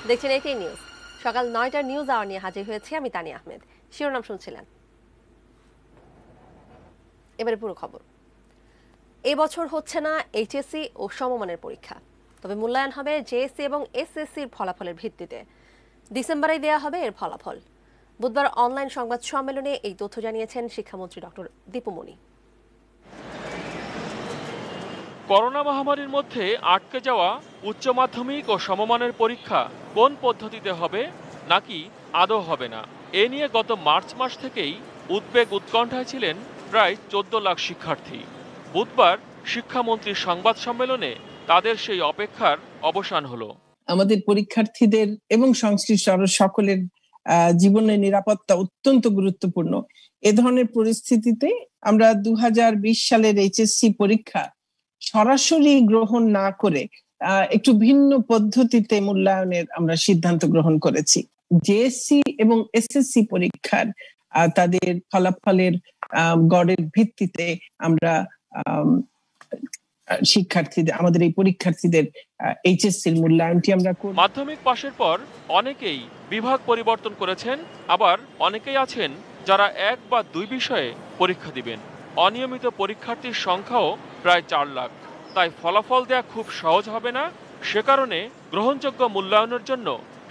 দেখছেন ATN news. সকাল 9টার news hour নিয়ে হাজির হয়েছে আমি তানিয়া আহমেদ। শিরোনাম শুনছিলেন, এবারে পুরো খবর। এবছর হচ্ছে না এইচএসসি ও সমমানের পরীক্ষা, তবে মূল্যায়ন হবে জেএসসি এবং এসএসসির ফলাফলের ভিত্তিতে। ডিসেম্বরেই দেয়া হবে এর ফলাফল। বুধবার অনলাইন সংবাদ সম্মেলনে এই তথ্য জানিয়েছেন শিক্ষামন্ত্রী ডক্টর দীপু মনি। করোনা মহামারীর মধ্যে আটকে যাওয়া উচ্চ মাধ্যমিক ও সমমানের পরীক্ষা কোন পদ্ধতিতে হবে নাকি আদৌ হবে না, এ নিয়ে গত মার্চ মাস থেকেই উদ্বেগ উৎকণ্ঠায় ছিলেন প্রায় 14 লাখ শিক্ষার্থী। বুধবার শিক্ষামন্ত্রীর সংবাদ সম্মেলনে তাদের সেই অপেক্ষার অবসান হলো। আমাদের পরীক্ষার্থীদের এবং সংশ্লিষ্ট আরো সকলের জীবনের নিরাপত্তা অত্যন্ত গুরুত্বপূর্ণ। এ ধরনের পরিস্থিতিতে আমরা 2020 সালের এইচএসসি পরীক্ষা সরাসরি গ্রহণ না করে একটু ভিন্ন পদ্ধতিতে মূল্যায়নের আমরা সিদ্ধান্ত গ্রহণ করেছি। জেএসসি এবং এসএসসি পরীক্ষার তাদের ফলাফলের গড়ের ভিত্তিতে আমরা শিক্ষার্থীদের, আমাদের এই পরীক্ষার্থীদের এইচএসসির মূল্যায়নটি আমরা করি। মাধ্যমিক পাশের পর অনেকেই বিভাগ পরিবর্তন করেছেন, আবার অনেকেই আছেন যারা 1 বা 2 বিষয়ে পরীক্ষা দিবেন। অনিয়মিত পরীক্ষার্থীর সংখ্যাও প্রায় 4 লাখ। তাই ফলাফল দেয়া খুব সহজ হবে না। সে কারণে গ্রহণযোগ্য মূল্যায়নের জন্য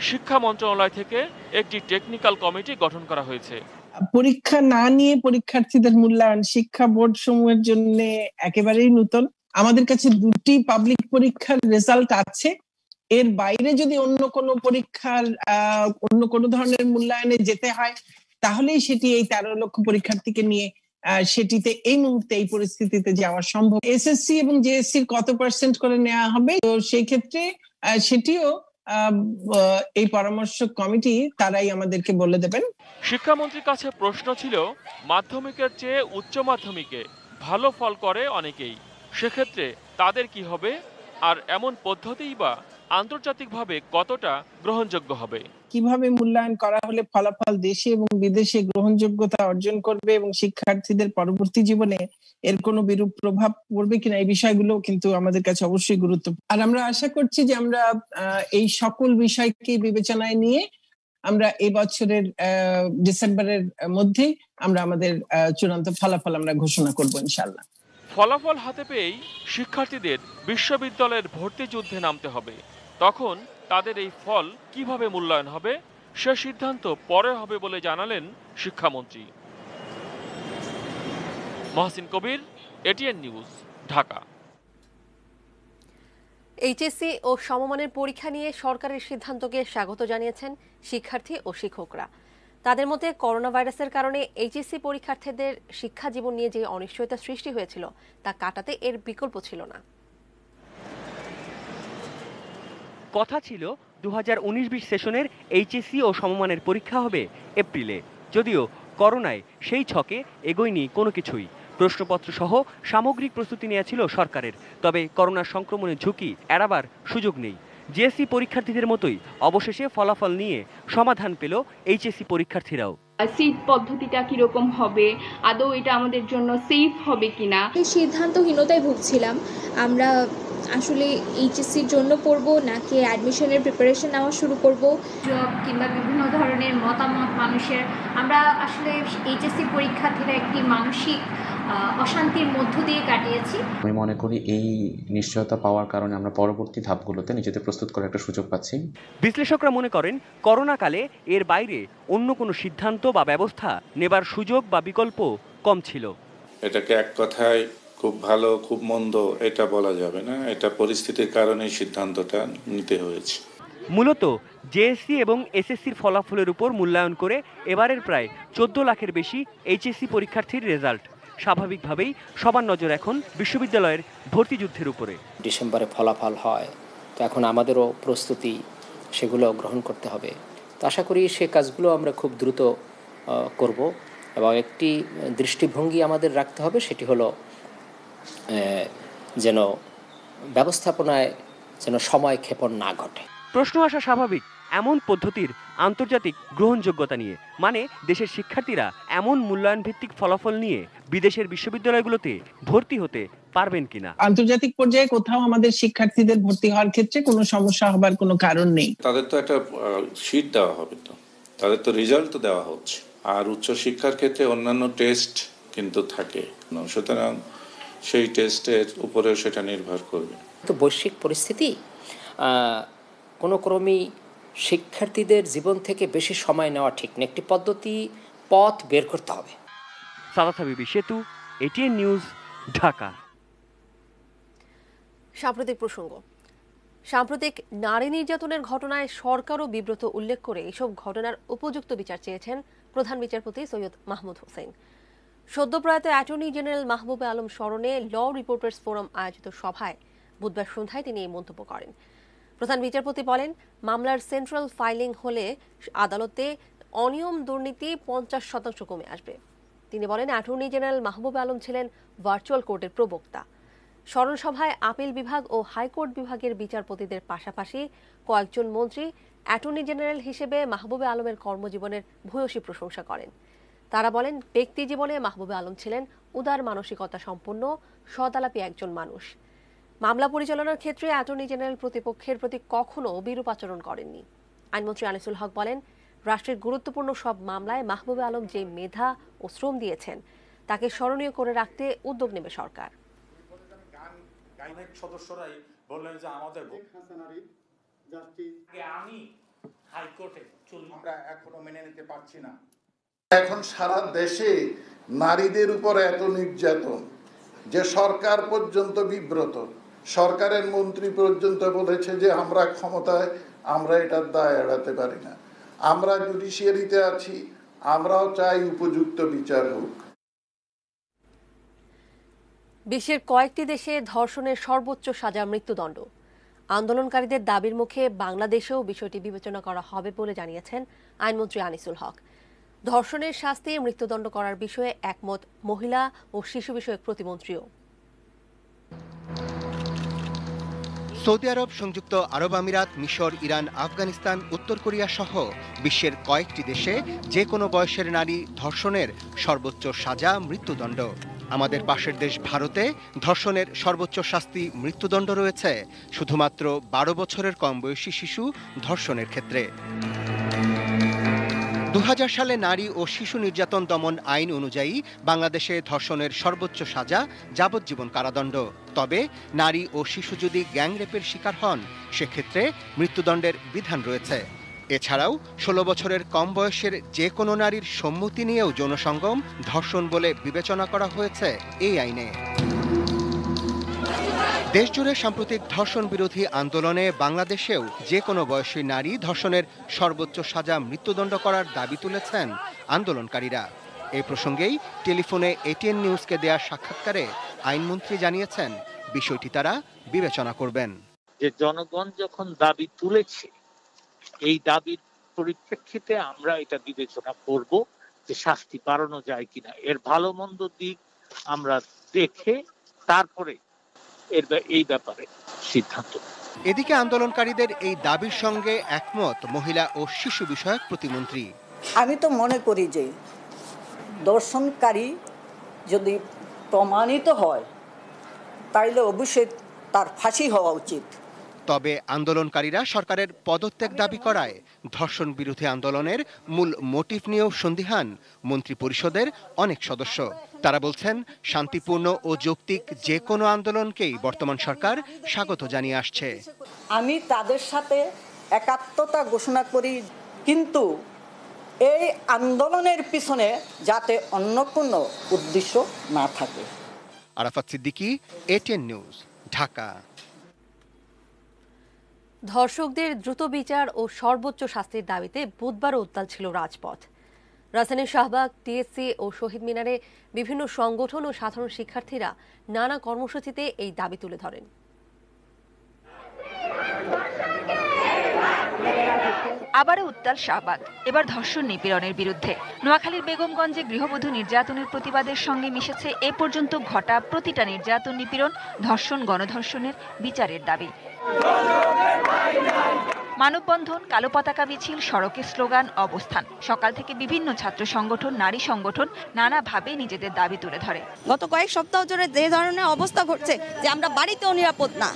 শিক্ষা মন্ত্রণালয় থেকে একটি টেকনিক্যাল কমিটি গঠন করা হয়েছে। পরীক্ষা না নিয়ে পরীক্ষার্থীদের মূল্যায়ন শিক্ষা বোর্ড সমূহের জন্য একেবারেই নতুন। আমাদের কাছে 2টি পাবলিক পরীক্ষার রেজাল্ট আছে। এর বাইরে যদি অন্য কোনো পরীক্ষার অন্য কোনো ধরনের মূল্যায়নে যেতে হয়, তাহলেই সেটি এই 13 লক্ষ পরীক্ষার্থীকে নিয়ে সেটিতে এই মুহূর্তে এই পরিস্থিতিতে যাওয়া সম্ভব। এসএসসি এবং জেএসসির কত পার্সেন্ট করে নেওয়া হবে, তো সেই ক্ষেত্রে সেটিও এই পরামর্শ কমিটি তারাই আমাদেরকে বলে দেবেন। শিক্ষামন্ত্রীর কাছে প্রশ্ন ছিল, মাধ্যমিকের চেয়ে উচ্চ মাধ্যমিকে ভালো ফল করে অনেকেই, সেক্ষেত্রে তাদের কি হবে, আর এমন পদ্ধতিই বা আন্তর্জাতিকভাবে কতটা গ্রহণযোগ্য হবে? কিভাবে মূল্যায়ন করা হলে ফলাফল দেশে এবং বিদেশে গ্রহণযোগ্যতা অর্জন করবে এবং শিক্ষার্থীদের পরবর্তী জীবনে এর কোনো বিরূপ প্রভাব পড়বে কিনা, এই বিষয়গুলো কিন্তু আমাদের কাছে অবশ্যই গুরুত্বপূর্ণ। আর আমরা আশা করছি যে আমরা এই সকল বিষয়কে বিবেচনায় নিয়ে আমরা এই বছরের ডিসেম্বরের মধ্যেই আমরা আমাদের চূড়ান্ত ফলাফল আমরা ঘোষণা করব ইনশাআল্লাহ। ফলাফল হাতে পেয়েই শিক্ষার্থীদের বিশ্ববিদ্যালয়ের ভর্তি যুদ্ধে নামতে হবে। তখন তাদের এই ফল কিভাবে মূল্যায়ন হবে সে সিদ্ধান্ত পরে হবে বলে জানালেন শিক্ষামন্ত্রী। মহসিন কবির, এটিএন নিউজ, ঢাকা। এইচএসসি ও সমমানের পরীক্ষা নিয়ে সরকারের সিদ্ধান্তকে স্বাগত জানিয়েছেন শিক্ষার্থী ও শিক্ষকরা। তাদের মতে করোনা ভাইরাসের কারণে এইচএসসি পরীক্ষার্থীদের শিক্ষা জীবন নিয়ে যে অনিশ্চয়তা সৃষ্টি হয়েছিল তা কাটাতে এর বিকল্প ছিল না। কথা ছিল 2019-20 সেশনের এইচএসসি ও সমমানের পরীক্ষা হবে এপ্রিলে, যদিও করোনায় সেই ছকে এগোয়নি কোনো কিছুই। প্রশ্নপত্র সহ সামগ্রিক প্রস্তুতি নেওয়া ছিল সরকারের, তবে করোনার সংক্রমণের ঝুঁকি এড়াবার সুযোগ নেই। জেএসসি পরীক্ষার্থীদের মতোই অবশেষে ফলাফল নিয়ে সমাধান পেল এইচএসসি পরীক্ষার্থীরাও। সিট পদ্ধতিটা কিরকম হবে, আদৌ এটা আমাদের জন্য সেফ হবে কিনা, এই সিদ্ধান্তহীনতায় ভুগছিলাম। আমরা আসলে এইচএসসির জন্য পড়বো নাকি অ্যাডমিশনের প্রিপারেশন নেওয়া শুরু করব, জব কিংবা বিভিন্ন ধরনের মতামত মানুষের, আমরা আসলে এইচএসসি পরীক্ষার্থীরা একটি মানসিক অশান্তির মধ্য দিয়ে কাটিয়েছি। আমি মনে করি এই নিশ্চয়তা পাওয়ার কারণে আমরা পরবর্তী ধাপগুলোতে নিজেদের প্রস্তুত করার একটা সুযোগ পাচ্ছি। বিশ্লেষকরা মনে করেন করোনাকালে এর বাইরে অন্য কোনো সিদ্ধান্ত বা ব্যবস্থা নেবার সুযোগ বা বিকল্প কম ছিল। এটাকে এক কথায় খুব ভালো খুব মন্দ এটা বলা যাবে না, এটা পরিস্থিতির কারণে সিদ্ধান্তটা নিতে হয়েছে। মূলত জেএসসি এবং এসএসসির ফলাফলের উপর মূল্যায়ন করে এবারের প্রায় 14 লাখের বেশি এইচএসসি পরীক্ষার্থীর রেজাল্ট। স্বাভাবিকভাবেই সবার নজর এখন বিশ্ববিদ্যালয়ের ভর্তি যুদ্ধের উপরে। ডিসেম্বরে ফলাফল হয়, তো এখন আমাদেরও প্রস্তুতি সেগুলো গ্রহণ করতে হবে। তো আশা করি সে কাজগুলো আমরা খুব দ্রুত করব এবং একটি দৃষ্টিভঙ্গি আমাদের রাখতে হবে, সেটি হলো যেন ব্যবস্থাপনায় যেন সময় ক্ষেপণ না ঘটে। প্রশ্ন আসা স্বাভাবিক, এমন পদ্ধতির আন্তর্জাতিক গ্রহণযোগ্যতা নিয়ে, মানে দেশের শিক্ষার্থীরা এমন মূল্যায়ন ভিত্তিক ফলাফল নিয়ে বিদেশের বিশ্ববিদ্যালয়গুলোতে ভর্তি হতে পারবেন কিনা। আন্তর্জাতিক পর্যায়ে কোথাও আমাদের শিক্ষার্থীদের ভর্তি হওয়ার ক্ষেত্রে কোনো সমস্যা হবার কোনো কারণ নেই। তাদের তো একটা শীট দেওয়া হবে, তো তাদের তো রেজাল্ট তো দেওয়া হচ্ছে, আর উচ্চ শিক্ষার ক্ষেত্রে অন্যান্য টেস্ট কিন্তু থাকে, সুতরাং সেই টেস্টের উপরে সেটা নির্ভর করবে। তো বৈশ্বিক পরিস্থিতি কোনো ক্রমেই শিক্ষার্থীদের জীবন থেকে বেশি সময় নেওয়া ঠিক না, একটি পথ বের করতে হবে। সাদাত হাবিবি সেতু, এটিএন নিউজ, ঢাকা। সাম্প্রতিক প্রসঙ্গ। সাম্প্রতিক নারী নির্যাতনের ঘটনায় সরকারও বিব্রত উল্লেখ করে এসব ঘটনার উপযুক্ত বিচার চেয়েছেন প্রধান বিচারপতি সৈয়দ মাহমুদ হোসেন। সদ্যপ্রয়াত অ্যাটর্নি জেনারেল মাহবুবে আলম স্মরণে ল রিপোর্টার্স ফোরাম আয়োজিত সভায় বুধবার সন্ধ্যায় তিনি এই মন্তব্য করেন। প্রধান বিচারপতি বলেন, মামলার সেন্ট্রাল ফাইলিং হলে আদালতে অনিয়ম দুর্নীতি 50% কমে আসবে। তিনি বলেন, অ্যাটর্নি জেনারেল মাহবুবে আলম ছিলেন ভার্চুয়াল কোর্টের প্রবক্তা। স্মরণ সভায় আপিল বিভাগ ও হাইকোর্ট বিভাগের বিচারপতিদের পাশাপাশি কয়েকজন মন্ত্রী অ্যাটর্নি জেনারেল হিসেবে মাহবুবে আলমের কর্মজীবনের ভূয়সী প্রশংসা করেন। তারা বলেন, ব্যক্তি জীবনে মাহবুবে আলম ছিলেন উদার মানসিকতা সম্পন্ন, সদালাপী একজন মানুষ। মামলা পরিচালনার ক্ষেত্রে অ্যাটর্নি জেনারেল প্রতিপক্ষের প্রতি কখনো বিরূপ আচরণ করেননি। আইনমন্ত্রী আনিসুল হক বলেন, রাষ্ট্রের গুরুত্বপূর্ণ সব মামলায় মাহবুবে আলম যে মেধা ও শ্রম দিয়েছেন তাকে স্মরণীয় করে রাখতে উদ্যোগ নেবে সরকার। অনেক সদস্যরাই বললেন যে আমাদের আমি হাইকোর্টে আমরা এখনো মেনে নিতে পারছি না। এখন সারা দেশে নারীদের উপর এত নির্যাতন যে সরকার পর্যন্ত বিব্রত, সরকারের মন্ত্রী পর্যন্ত বলেছে যে আমরা ক্ষমতায়, আমরা এটার দায় এড়াতে পারি না। আমরা জুডিশিয়ারিতে আছি, আমরাও চাই উপযুক্ত বিচার হোক। বিশ্বের কয়েকটি দেশে ধর্ষণের সর্বোচ্চ সাজা মৃত্যুদণ্ড। আন্দোলনকারীদের দাবির মুখে বাংলাদেশেও বিষয়টি বিবেচনা করা হবে বলে জানিয়েছেন আইনমন্ত্রী আনিসুল হক। ধর্ষণের শাস্তি মৃত্যুদণ্ড করার বিষয়ে একমত মহিলা ও শিশু বিষয়ক প্রতিমন্ত্রীও। সৌদি আরব, সংযুক্ত আরব আমিরাত, মিশর, ইরান, আফগানিস্তান, উত্তর কোরিয়া সহ বিশ্বের কয়েকটি দেশে যে কোনো বয়সের নারী ধর্ষণের সর্বোচ্চ সাজা মৃত্যুদণ্ড। আমাদের পাশের দেশ ভারতে ধর্ষণের সর্বোচ্চ শাস্তি মৃত্যুদণ্ড রয়েছে শুধুমাত্র 12 বছরের কম বয়সী শিশু ধর্ষণের ক্ষেত্রে। 2000 সালে নারী ও শিশু নির্যাতন দমন আইন অনুযায়ী বাংলাদেশে ধর্ষণের সর্বোচ্চ সাজা যাবজ্জীবন কারাদণ্ড। তবে নারী ও শিশু যদি গ্যাংরেপের শিকার হন সেক্ষেত্রে মৃত্যুদণ্ডের বিধান রয়েছে। এছাড়াও 16 বছরের কম বয়সের যে কোনো নারীর সম্মতি নিয়েও যৌনসঙ্গম ধর্ষণ বলে বিবেচনা করা হয়েছে এই আইনে। দেশজুড়ে সাম্প্রতিক ধর্ষণ বিরোধী আন্দোলনে বাংলাদেশেও যে কোনো বয়সী নারী ধর্ষণের সর্বোচ্চ সাজা মৃত্যুদণ্ড করার দাবি তুলেছেন আন্দোলনকারীরা। এই প্রসঙ্গেই টেলিফোনে এটিএন নিউজকে দেয়া সাক্ষাৎকারে আইনমন্ত্রী জানিয়েছেন বিষয়টি তারা বিবেচনা করবেন। যে জনগণ যখন দাবি তুলেছে, এই দাবির পরিপ্রেক্ষিতে আমরা এটা বিবেচনা করব যে শাস্তি বাড়ানো যায় কিনা, এর ভালো মন্দ দিক আমরা দেখে তারপরে এই ব্যাপারে সিদ্ধান্ত। এদিকে আন্দোলনকারীদের এই দাবির সঙ্গে একমত মহিলা ও শিশু বিষয়ক প্রতিমন্ত্রী। আমি তো মনে করি যে ধর্ষণকারী যদি প্রমাণিত হয় তাইলে অবশ্যই তার ফাঁসি হওয়া উচিত। তবে আন্দোলনকারীরা সরকারের পদত্যাগ দাবি করায় ধর্ষণ বিরোধী আন্দোলনের মূল মোটিভ নিয়েও সন্দিহান মন্ত্রী পরিষদের অনেক সদস্য। তারা বলছেন, শান্তিপূর্ণ ও যৌক্তিক যে কোনো আন্দোলনকেই বর্তমান সরকার স্বাগত জানিয়ে আসছে। আমি তাদের সাথে একাত্মতা ঘোষণা করি, কিন্তু এই আন্দোলনের পিছনে যাতে অন্য কোনো উদ্দেশ্য না থাকে। Arafat Siddiqui, ATN news, Dhaka. ধর্ষকদের দ্রুত বিচার ও সর্বোচ্চ শাস্তির দাবিতে বুধবারও উত্তাল ছিল রাজপথ। রাজধানীর শাহবাগ, টিএসসি ও শহীদ মিনারে বিভিন্ন সংগঠন ও সাধারণ শিক্ষার্থীরা নানা কর্মসূচিতে এই দাবি তুলে ধরেন। আবারও উত্তাল শাহবাগ, এবার ধর্ষণ নিপীড়নের বিরুদ্ধে। নোয়াখালীর বেগমগঞ্জে গৃহবধূ নির্যাতনের প্রতিবাদের সঙ্গে মিশেছে এ পর্যন্ত ঘটা প্রতিটা নির্যাতন, নিপীড়ন, ধর্ষণ, গণধর্ষণের বিচারের দাবি। মানববন্ধন, কালো পতাকা মিছিল, সড়কে স্লোগান, অবস্থান। সকাল থেকে বিভিন্ন ছাত্র সংগঠন, নারী সংগঠন নানাভাবে নিজেদের দাবি তুলে ধরে। গত কয়েক সপ্তাহ ধরে যে ধরনের অবস্থা ঘটছে যে আমরা বাড়িতেও নিরাপদ না,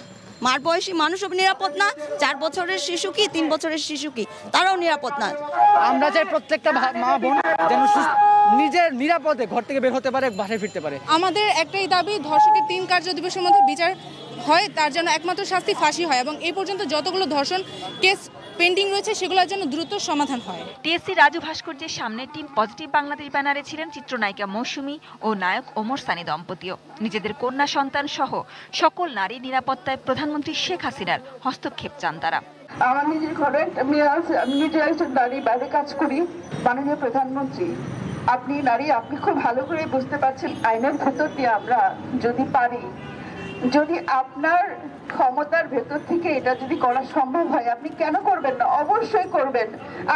মার বয়সী মানুষও নিরাপদ না, 4 বছরের শিশু কি 3 বছরের শিশু কি তারাও নিরাপদ না। আমরা চাই প্রত্যেকটা মা বোন যেন নিজের নিরাপদে ঘর থেকে বের হতে পারে, বাসায় ফিরতে পারে। আমাদের একটাই দাবি, ধর্ষকের 3 কার্য দিবসের মধ্যে বিচার হয়, তার জন্য একমাত্র শাস্তি ফাঁসি হয় এবং এই পর্যন্ত যতগুলো ধর্ষণ কেস পেন্ডিং রয়েছে সেগুলোর জন্য দ্রুত সমাধান হয়। টিএসসি রাজু ভাস্কর্যের সামনে টিম পজিটিভ বাংলাদেশ ব্যানারে ছিলেন চিত্রনায়িকা মৌসুমী ও নায়ক ওমর সানি দম্পতিও। নিজেদের কন্যা সন্তান সহ সকল নারী নিরাপত্তায় প্রধানমন্ত্রী শেখ হাসিনার হস্তক্ষেপ চান তারা। আমার নিজের ঘরে একটা মেয়ে আছে, আমি নিজে একজন নারী, বাইরে কাজ করি। মাননীয় প্রধানমন্ত্রী, আপনি নারী, আপনি খুব ভালো করে বুঝতে পারছেন আইনের ভেতর দিয়ে আমরা যদি পারি, যদি আপনার ক্ষমতার ভেতর থেকে এটা যদি করা সম্ভব হয়, আপনি কেন করবেন না? অবশ্যই করবেন।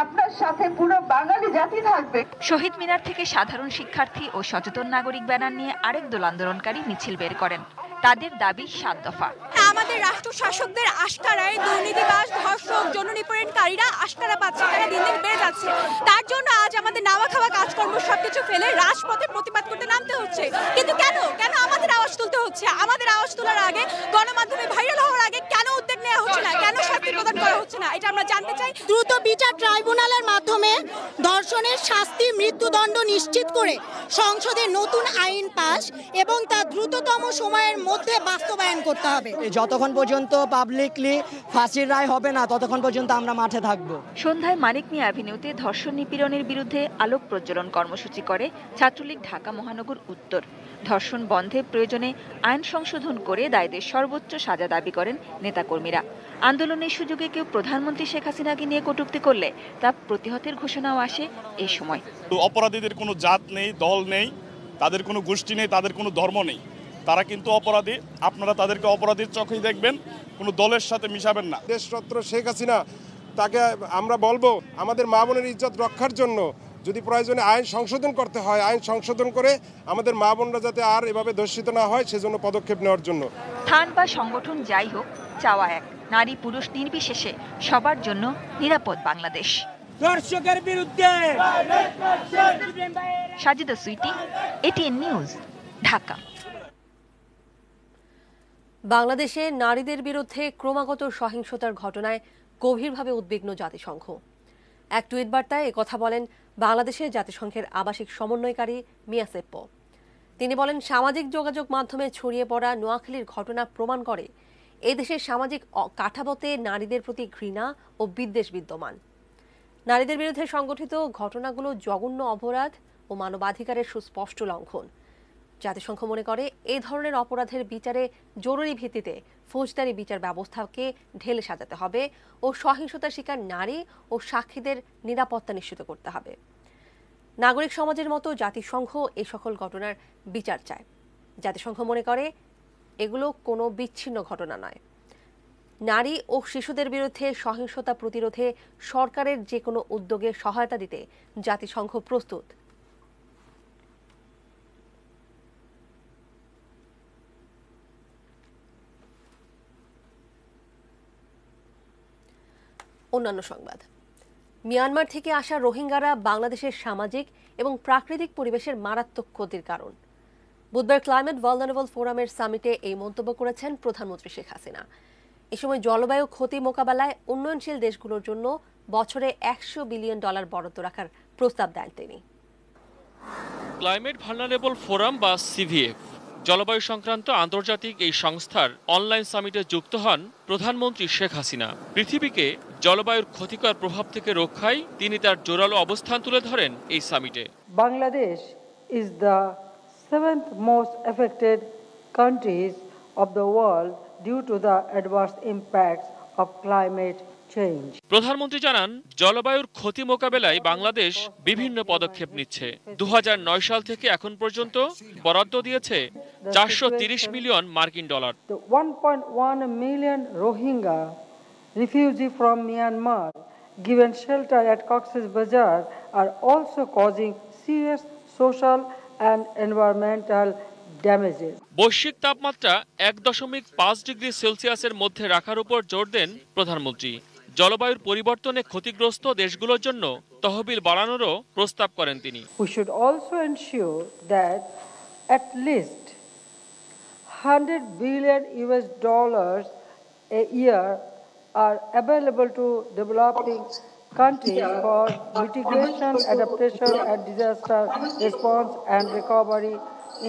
আপনার সাথে পুরো বাঙালি জাতি থাকবে। শহীদ মিনার থেকে সাধারণ শিক্ষার্থী ও সচেতন নাগরিক ব্যানার নিয়ে আরেক দল আন্দোলনকারী মিছিল বের করেন। তাদের দাবি 7 দফা। আমাদের রাষ্ট্র শাসকদের আস্কারায় দুর্নীতিবাজ, ধর্ষক, যৌন নিপীড়নকারীরা আস্কারা পাচ্ছে, তারা দিন দিন বেড়ে যাচ্ছে। তার জন্য আজ আমাদের নাওয়া খাওয়া কাজকর্ম সবকিছু ফেলে রাজপথে প্রতিবাদ করতে নামতে হচ্ছে। কিন্তু কেন আমাদের আওয়াজ তুলতে হচ্ছে? আমাদের আওয়াজ তোলার আগে, গণমাধ্যমে ভাইরাল হওয়ার আগে কেন উদ্যোগ নেওয়া হচ্ছে না? কেন শাস্তি প্রদান করা হচ্ছে না? এটা আমরা জানতে চাই। দ্রুত বিচার ট্রাইব্যুনালের মাধ্যমে ধর্ষণের শাস্তি, মৃত্যুদণ্ড নিশ্চিত করে সংসদে নতুন আইন পাস এবং তা দ্রুততম সময়ের মধ্যে বাস্তবায়ন করতে হবে। যতক্ষণ পর্যন্ত পাবলিকলি ফাঁসির রায় হবে না ততক্ষণ পর্যন্ত আমরা মাঠে থাকব। সন্ধ্যায় মানিক মিয়া অ্যাভিনিউতে ধর্ষণ নিপীড়নের বিরুদ্ধে আলোক প্রজ্বলন কর্মসূচি করে ছাত্রলীগ ঢাকা মহানগর উত্তর। ধর্ষণ বন্ধে প্রয়োজনে আইন সংশোধন করে দায়ীদের সর্বোচ্চ সাজা দাবি করেন নেতাকর্মীরা। আন্দোলনের সুযোগে কেউ প্রধানমন্ত্রী শেখ হাসিনাকে নিয়ে কটূক্তি করলে তা প্রতিহতের ঘোষণাও আসে এই সময়। অপরাধীদের কোনো জাত নেই, দল নেই, তাদের কোনো গোষ্ঠী নেই, তাদের কোনো ধর্ম নেই। তারা কিন্তু অপরাধী। আপনারা তাদেরকে অপরাধীর চোখেই দেখবেন, কোনো দলের সাথে মিশাবেন না। দেশরত্ন শেখ হাসিনা, তাকে আমরা বলবো আমাদের মা বোনের ইজ্জত রক্ষার জন্য যদি প্রয়োজনে আইন সংশোধন করতে হয়, আইন সংশোধন করে আমাদের মা বোনরা যাতে আর এভাবে ধর্ষিত না হয় সেজন্য পদক্ষেপ নেওয়ার জন্য। স্থান বা সংগঠন যাই হোক, চাওয়া এক, নারী পুরুষ নির্বিশেষে সবার জন্য নিরাপদ বাংলাদেশ। ধর্ষকের বিরুদ্ধে সাজিদা সুইটি, এটিএন নিউজ, ঢাকা। বাংলাদেশে নারীদের বিরুদ্ধে ক্রমাগত সহিংসতার ঘটনায় গভীরভাবে উদ্বিগ্ন জাতিসংঘ। এক টুইট বার্তায় একথা বলেন বাংলাদেশের জাতিসংঘের আবাসিক সমন্বয়কারী মিয়া সেপ্পো। তিনি বলেন, সামাজিক যোগাযোগ মাধ্যমে ছড়িয়ে পড়া নোয়াখালীর ঘটনা প্রমাণ করে এদেশের সামাজিক কাঠামোতে নারীদের প্রতি ঘৃণা ও বিদ্বেষ বিদ্যমান। নারীদের বিরুদ্ধে সংগঠিত ঘটনাগুলো জঘন্য অপরাধ ও মানবাধিকারের সুস্পষ্ট লঙ্ঘন। জাতিসংঘ মনে করে এই ধরনের অপরাধের বিচারে জরুরি ভিত্তিতে ফৌজদারি বিচার ব্যবস্থাকে ঢেলে সাজাতে হবে ও সহিংসতার শিকার নারী ও সাক্ষীদের নিরাপত্তা নিশ্চিত করতে হবে। নাগরিক সমাজের মতো জাতিসংঘ এই সকল ঘটনার বিচার চায়। জাতিসংঘ মনে করে এগুলো কোনো বিচ্ছিন্ন ঘটনা নয়। নারী ও শিশুদের বিরুদ্ধে সহিংসতা প্রতিরোধে সরকারের যে কোনো উদ্যোগে সহায়তা দিতে জাতিসংঘ প্রস্তুত। অন্যান্য সংবাদ। মিয়ানমার থেকে আসা রোহিঙ্গারা বাংলাদেশের সামাজিক এবং প্রাকৃতিক পরিবেশের মারাত্মক ক্ষতির কারণ। বুধবার ক্লাইমেট ভালনারেবল ফোরামের সামিটে এই মন্তব্য করেছেন প্রধানমন্ত্রী শেখ হাসিনা। এ সময় জলবায়ু ক্ষতি মোকাবেলায় উন্নয়নশীল দেশগুলোর জন্য বছরে $100 বিলিয়ন বরাদ্দ রাখার প্রস্তাব দেন তিনি। ক্লাইমেট ভালনারেবল ফোরাম বা সিভিএফ জলবায়ু সংক্রান্ত আন্তর্জাতিক এই সংস্থার অনলাইন সামিটে যুক্ত হন প্রধানমন্ত্রী শেখ হাসিনা। পৃথিবীকে জলবায়ুর ক্ষতিকর প্রভাব থেকে রক্ষায় তিনি তার জোরালো অবস্থান তুলে ধরেন এই সামিটে। Bangladesh is the 7th most affected countries of the world due to the adverse impacts of climate change. প্রধানমন্ত্রী জানান, জলবায়ুর ক্ষতি মোকাবেলায় বাংলাদেশ বিভিন্ন পদক্ষেপ নিচ্ছে। 2009 সাল থেকে এখন পর্যন্ত বরাদ্দ দিয়েছে $430 million. The 1.1 million Rohingya refugees from Myanmar given shelter at Cox's Bazar are also causing serious social and environmental damages. বৈশ্বিক তাপমাত্রা 1.5 ডিগ্রি সেলসিয়াসের মধ্যে রাখার উপর জোর দেন প্রধানমন্ত্রী। জলবায়ুর পরিবর্তনে ক্ষতিগ্রস্ত দেশগুলোর জন্য তহবিল বাড়ানোরও প্রস্তাব করেন তিনি। We should also ensure that at least $100 billion a year are available to developing countries for mitigation, adaptation and disaster response and recovery.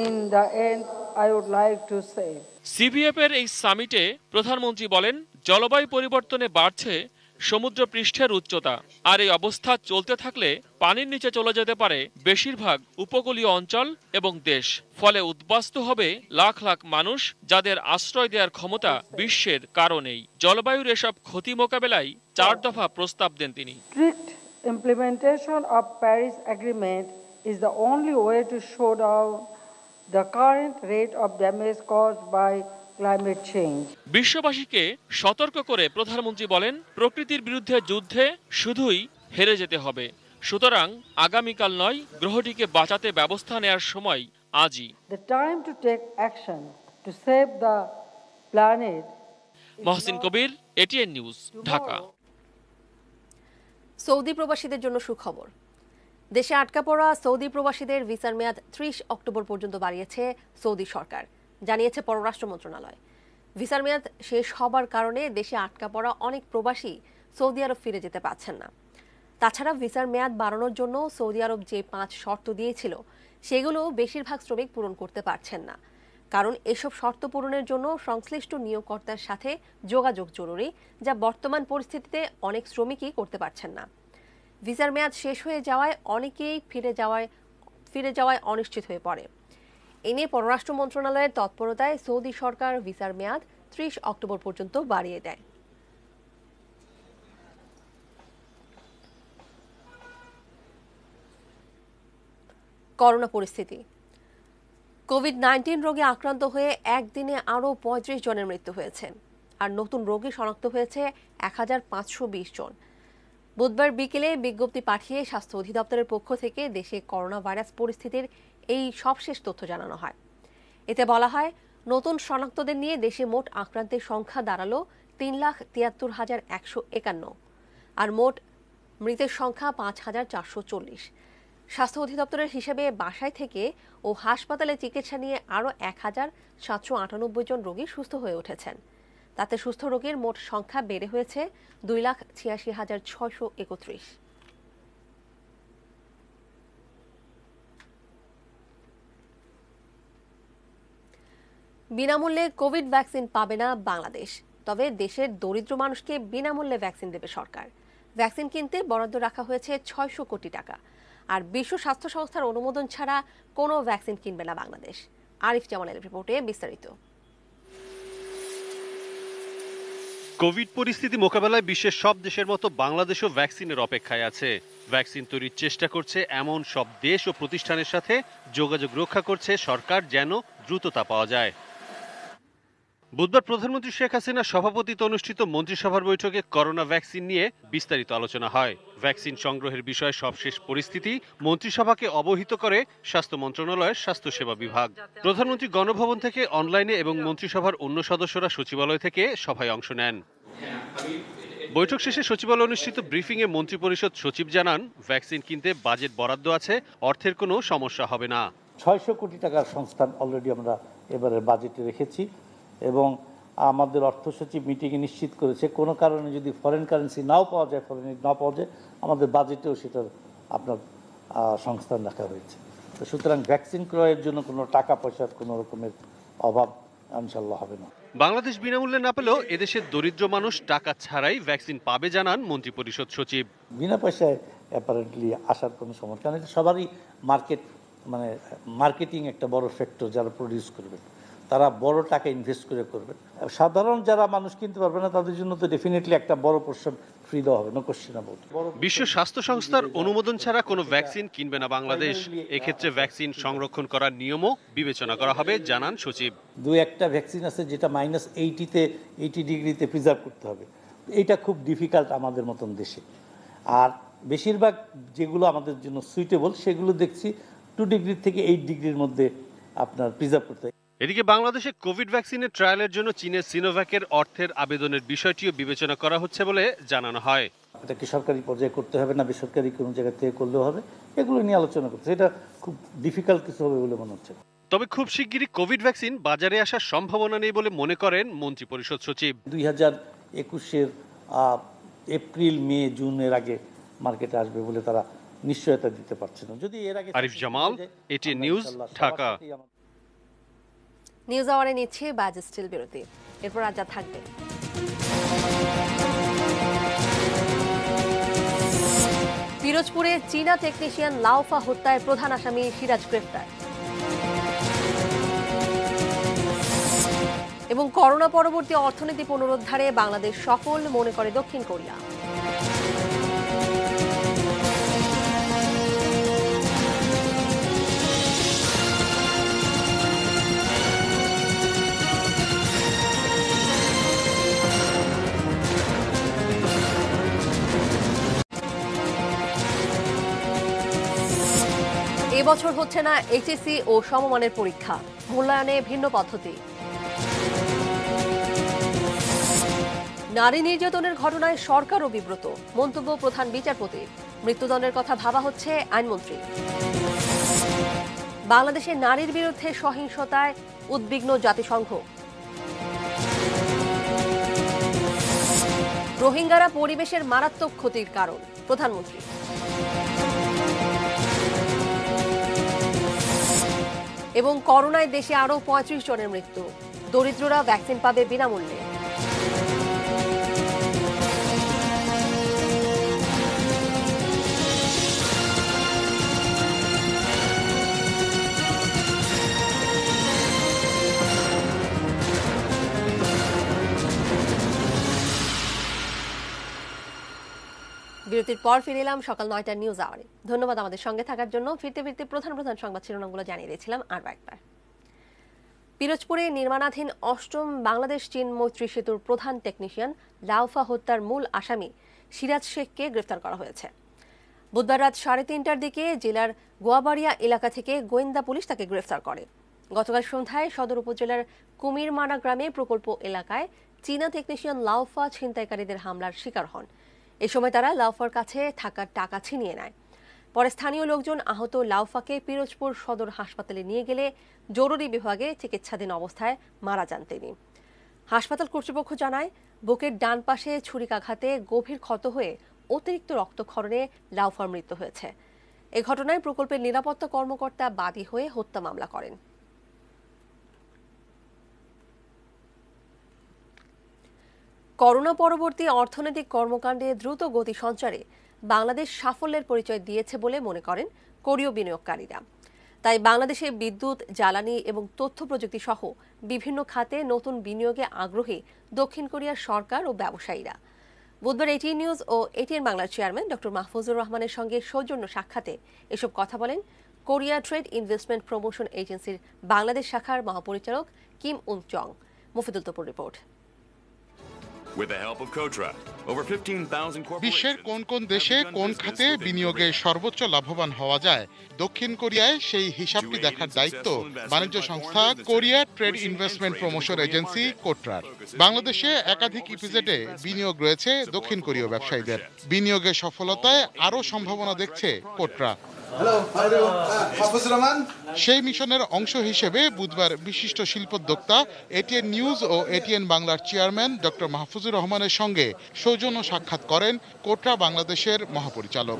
In the end, I would like to say CVF এর এই সামিটে প্রধানমন্ত্রী বলেন, জলবায়ু পরিবর্তনে বাড়ছে সমুদ্র পৃষ্ঠের উচ্চতা, আর এই অবস্থা চলতে থাকলে পানির নিচে চলে যেতে পারে বেশিরভাগ উপকূলীয় অঞ্চল এবং দেশ। ফলে উদ্বাস্তু হবে লাখ লাখ মানুষ, যাদের আশ্রয় দেওয়ার ক্ষমতা বিশ্বের কারো নেই। জলবায়ুর এসব ক্ষতি মোকাবেলায় 4 দফা প্রস্তাব দেন তিনি। strict implementation of Paris Agreement is the only way to slow down the current rate of damage caused by climate change. বিশ্ববাসীকে সতর্ক করে প্রধানমন্ত্রী বলেন, প্রকৃতির বিরুদ্ধে যুদ্ধে শুধুই হেরে যেতে হবে। সুতরাং আগামীকাল নয়, গ্রহটিকে বাঁচাতে ব্যবস্থা নেয়ার সময় আজই। The time to take action to save the planet. Mohsin Kabir, ATN news, Dhaka. Saudi প্রবাসীদের জন্য সুখবর। দেশে আটকা পড়া সৌদি প্রবাসীদের ভিসার মেয়াদ 30 অক্টোবর পর্যন্ত বাড়িয়েছে সৌদি সরকার, জানিয়েছে পররাষ্ট্র মন্ত্রণালয়। ভিসার মেয়াদ শেষ হবার কারণে দেশে আটকা পড়া অনেক প্রবাসী সৌদি আরব ফিরে যেতে পারছেন না। তাছাড়া ভিসার মেয়াদ বাড়ানোর জন্য সৌদি আরব যে 5 শর্ত দিয়েছিল, সেগুলো বেশিরভাগ শ্রমিক পূরণ করতে পারছেন না। কারণ এসব শর্ত পূরণের জন্য সংশ্লিষ্ট নিয়োগকর্তার সাথে যোগাযোগ জরুরি, যা বর্তমান পরিস্থিতিতে অনেক শ্রমিকই করতে পারছেন না। ভিসার মেয়াদ শেষ হয়ে যাওয়ায় অনেকেই ফিরে যাওয়ায় অনিশ্চিত হয়ে পড়ে। এ নিয়ে পররাষ্ট্র মন্ত্রণালয়ের তৎপরতায় সৌদি সরকার ভিসার মেয়াদ 30 অক্টোবর পর্যন্ত বাড়িয়ে দেয়। করোনা পরিস্থিতি। কোভিড-19 রোগে আক্রান্ত হয়ে একদিনে আরও 35 জনের মৃত্যু হয়েছে, আর নতুন রোগী শনাক্ত হয়েছে 1520 জন। বুধবার বিকেলে বিজ্ঞপ্তি পাঠিয়ে স্বাস্থ্য অধিদপ্তরের পক্ষ থেকে দেশে করোনা ভাইরাস পরিস্থিতির এই সবশেষ তথ্য জানানো হয়। এতে বলা হয়, নতুন শনাক্তদের নিয়ে দেশে মোট আক্রান্তের সংখ্যা দাঁড়ালো 3,73,151, আর মোট মৃতের সংখ্যা 5,440। স্বাস্থ্য অধিদপ্তরের হিসেবে বাসায় থেকে ও হাসপাতালে চিকিৎসা নিয়ে আরও 1,798 জন রোগী সুস্থ হয়ে উঠেছেন। তাতে সুস্থ রোগীর মোট সংখ্যা বেড়ে হয়েছে 2,86,631। বিনামূল্যে কোভিড ভ্যাকসিন পাবে না বাংলাদেশ, তবে দেশের দরিদ্র মানুষকে বিনামূল্যে ভ্যাকসিন দেবে সরকার। ভ্যাকসিন কিনতে বরাদ্দ রাখা হয়েছে 600 কোটি টাকা, আর বিশ্ব স্বাস্থ্য সংস্থার অনুমোদন ছাড়া কোনো ভ্যাকসিন কিনবে না বাংলাদেশ। আরিফ জামানের রিপোর্টে বিস্তারিত। কোভিড পরিস্থিতি মোকাবেলায় বিশ্বের সব দেশের মতো বাংলাদেশও ভ্যাকসিনের অপেক্ষায় আছে। ভ্যাকসিন তৈরির চেষ্টা করছে এমন সব দেশ ও প্রতিষ্ঠানের সাথে যোগাযোগ রক্ষা করছে সরকার, যেন দ্রুত তা পাওয়া যায়। বুধবার প্রধানমন্ত্রী শেখ হাসিনার সভাপতিত্বে অনুষ্ঠিত মন্ত্রিসভার বৈঠকে করোনা ভ্যাকসিন নিয়ে বিস্তারিত আলোচনা হয়। ভ্যাকসিন সংগ্রহের বিষয়ে সবশেষ পরিস্থিতি মন্ত্রিসভাকে অবহিত করে স্বাস্থ্য মন্ত্রণালয়ের স্বাস্থ্যসেবা বিভাগ। প্রধানমন্ত্রী গণভবন থেকে অনলাইনে এবং মন্ত্রিসভার অন্য সদস্যরা সচিবালয় থেকে সভায় অংশ নেন। বৈঠক শেষে সচিবালয়ে অনুষ্ঠিত ব্রিফিংয়ে মন্ত্রিপরিষদ সচিব জানান, ভ্যাকসিন কিনতে বাজেট বরাদ্দ আছে, অর্থের কোনো সমস্যা হবে না। 600 কোটি টাকার সংস্থান অলরেডি আমরা এবারের বাজেটে রেখেছি, এবং আমাদের অর্থ সচিব মিটিংয়ে নিশ্চিত করেছে কোনো কারণে যদি ফরেন কারেন্সি নাও পাওয়া যায়, ফরেন এড না পাওয়া যায়, আমাদের বাজেটেও সেটার আপনার সংস্থান রাখা হয়েছে। তো সুতরাং ভ্যাকসিন ক্রয়ের জন্য কোনো টাকা পয়সার কোনো রকমের অভাব ইনশাআল্লাহ হবে না। বাংলাদেশ বিনামূল্যে না পেলেও এদেশের দরিদ্র মানুষ টাকা ছাড়াই ভ্যাকসিন পাবে জানান মন্ত্রিপরিষদ সচিব। বিনা পয়সায় অ্যাপারেন্টলি আসার কোনো সমস্যা, কারণ এটা সবারই মার্কেটিং একটা বড় ফ্যাক্টর। যারা প্রডিউস করবে তারা বড় টাকা ইনভেস্ট করে করবেন। সাধারণ যারা মানুষ কিনতে পারবে না, তাদের জন্য তো ডেফিনেটলি একটা বড় পোর্শন ফ্রি দেওয়া হবে, নো কোশ্চেন অ্যাবাউট। বিশ্ব স্বাস্থ্য সংস্থার অনুমোদন ছাড়া কোনো ভ্যাকসিন কিনবে না বাংলাদেশ। এক্ষেত্রে ভ্যাকসিন সংরক্ষণ করার নিয়মও বিবেচনা করা হবে জানান সচিব। 2-1টা ভ্যাকসিন আছে যেটা -80 ডিগ্রিতে প্রিজার্ভ করতে হবে, এটা খুব ডিফিকাল্ট আমাদের মতন দেশে। আর বেশিরভাগ যেগুলো আমাদের জন্য সুইটেবল, সেগুলো দেখছি 2 ডিগ্রি থেকে 8 ডিগ্রির মধ্যে আপনার প্রিজার্ভ করতে হয়। এদিকে বাংলাদেশে কোভিড ভ্যাকসিনের ট্রায়ালের জন্য চীনের সিনোভ্যাকের অর্থের আবেদনের বিষয়টিও বিবেচনা করা হচ্ছে বলে জানানো হয়। এটা কি সরকারি পর্যায়ে করতে হবে না বেসরকারি কোনো জায়গা থেকে করলেও হবে, এগুলো নিয়ে আলোচনা করছে। এটা খুব ডিফিকাল্ট কিছু হবে বলে মনে হচ্ছে। তবে খুব শিগগিরই কোভিড ভ্যাকসিন বাজারে আসার সম্ভাবনা নেই বলে মনে করেন মন্ত্রিপরিষদ সচিব। 2021-এর এপ্রিল মে জুনের আগে মার্কেটে আসবে বলে তারা নিশ্চয়তা দিতে পারছে না। যদি এর আগে। Arif Jamal, ATN news, Dhaka. News আওয়ারে নিচ্ছে বাজ স্টিল বিরতি, এরপর আজ যা থাকবে। পিরোজপুরে চীনা টেকনিশিয়ান লাউফা হত্যায় প্রধান আসামি সিরাজ গ্রেফতার। এবং করোনা পরবর্তী অর্থনীতি পুনরুদ্ধারে বাংলাদেশ সফল মনে করে দক্ষিণ কোরিয়া। এবছর হচ্ছে না এইচএসসি ও সমমানের পরীক্ষা, মূল্যায়নে ভিন্ন পদ্ধতি। নারী নির্যাতনের ঘটনায় সরকারও বিব্রত, মন্তব্য প্রধান বিচারপতি। মৃত্যুদণ্ডের কথা ভাবা হচ্ছে আইনমন্ত্রী। বাংলাদেশে নারীর বিরুদ্ধে সহিংসতায় উদ্বিগ্ন জাতিসংঘ। রোহিঙ্গারা পরিবেশের মারাত্মক ক্ষতির কারণ, প্রধানমন্ত্রী। এবং করোনায় দেশে আরও 35 জনের মৃত্যু, দরিদ্ররা ভ্যাকসিন পাবে বিনামূল্যে। বিরতির পর ফিরে এলাম সকাল 9টার নিউজ আওয়ারে। ধন্যবাদ আমাদের সঙ্গে থাকার জন্য। ফিরতে ফিরতে প্রধান সংবাদ শিরোনামগুলো জানিয়ে দিয়েছিলাম আরও একবার। পিরোজপুরে নির্মাণাধীন ৮ম বাংলাদেশ চীন মৈত্রী সেতুর প্রধান টেকনিশিয়ান লাউফা হত্যার মূল আসামি সিরাজ শেখকে গ্রেফতার করা হয়েছে। বুধবার রাত 3:30টার দিকে জেলার গোয়াবাড়িয়া এলাকা থেকে গোয়েন্দা পুলিশ তাকে গ্রেফতার করে। গতকাল সন্ধ্যায় সদর উপজেলার কুমিরমানা গ্রামে প্রকল্প এলাকায় চীনা টেকনিশিয়ান লাউফা ছিনতাইকারীদের হামলার শিকার হন। এ সময় তারা লাউফার কাছে থাকা টাকা ছিনিয়ে নেয়। পরে স্থানীয় লোকজন আহত লাউফাকে পিরোজপুর সদর হাসপাতালে নিয়ে গেলে জরুরি বিভাগে চিকিৎসাধীন অবস্থায় মারা যান তিনি। হাসপাতাল কর্তৃপক্ষ জানায়, বুকের ডান পাশে ছুরিকাঘাতে গভীর ক্ষত হয়ে অতিরিক্ত রক্তক্ষরণে লাউফার মৃত্যু হয়েছে। এ ঘটনায় প্রকল্পের নিরাপত্তা কর্মকর্তা বাদী হয়ে হত্যা মামলা করেন। করোনা পরবর্তী অর্থনৈতিক কর্মকাণ্ডে দ্রুত গতি সঞ্চারে বাংলাদেশ সাফল্যের পরিচয় দিয়েছে বলে মনে করেন কোরীয় বিনিয়োগকারীরা। তাই বাংলাদেশে বিদ্যুৎ, জ্বালানি এবং তথ্য প্রযুক্তি সহ বিভিন্ন খাতে নতুন বিনিয়োগে আগ্রহী দক্ষিণ কোরিয়ার সরকার ও ব্যবসায়ীরা। বুধবার এটিএন নিউজ ও এটিএন বাংলার চেয়ারম্যান ডক্টর মাহফুজুর রহমানের সঙ্গে সৌজন্য সাক্ষাতে এসব কথা বলেন কোরিয়া ট্রেড ইনভেস্টমেন্ট প্রমোশন এজেন্সির বাংলাদেশ শাখার মহাপরিচালক কিম উন চং। মুফিদুল তপুর রিপোর্ট। বিশ্বের কোন কোন দেশে কোন খাতে বিনিয়োগে সর্বোচ্চ লাভবান হওয়া যায়, দক্ষিণ কোরিয়ায় সেই হিসাবটি দেখার দায়িত্ব বাণিজ্য সংস্থা Korea trade investment promotion agency কোট্রার। বাংলাদেশে একাধিক ইপিজেডে বিনিয়োগ রয়েছে দক্ষিণ কোরীয় ব্যবসায়ীদের। বিনিয়োগের সফলতায় আরও সম্ভাবনা দেখছে কোট্রা। সেই মিশনের অংশ হিসেবে বুধবার বিশিষ্ট শিল্পোদ্যোক্তা এটিএন নিউজ ও এটিএন বাংলার চেয়ারম্যান ডক্টর মাহফুজুর রহমানের সঙ্গে সৌজন্য সাক্ষাৎ করেন কোট্রা বাংলাদেশের মহাপরিচালক।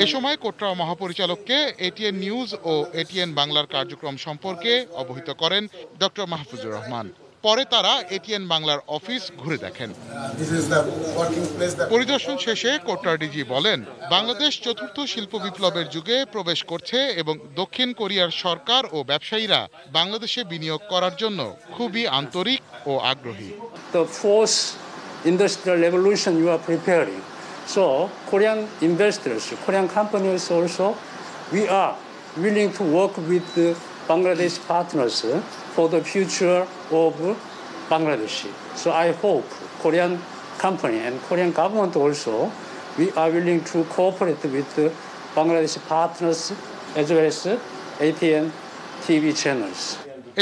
এ সময় কোট্রা মহাপরিচালককে এটিএন নিউজ ও এটিএন বাংলার কার্যক্রম সম্পর্কে অবহিত করেন ডক্টর মাহফুজুর রহমান। পরে তারা এটিএন বাংলার অফিস ঘুরে দেখেন। পরিদর্শন শেষে কোট্রা ডিজি বলেন, বাংলাদেশ চতুর্থ শিল্প বিপ্লবের যুগে প্রবেশ করছে এবং দক্ষিণ কোরিয়ার সরকার ও ব্যবসায়ীরা বাংলাদেশে বিনিয়োগ করার জন্য খুবই আন্তরিক ও আগ্রহী। The fourth industrial revolution you are preparing. So Korean investors, Korean companies also, we are willing to work with the Bangladesh partners for the future of Bangladesh. So I hope Korean company and Korean government also, we are willing to cooperate with the Bangladesh partners as well as ATN TV channels.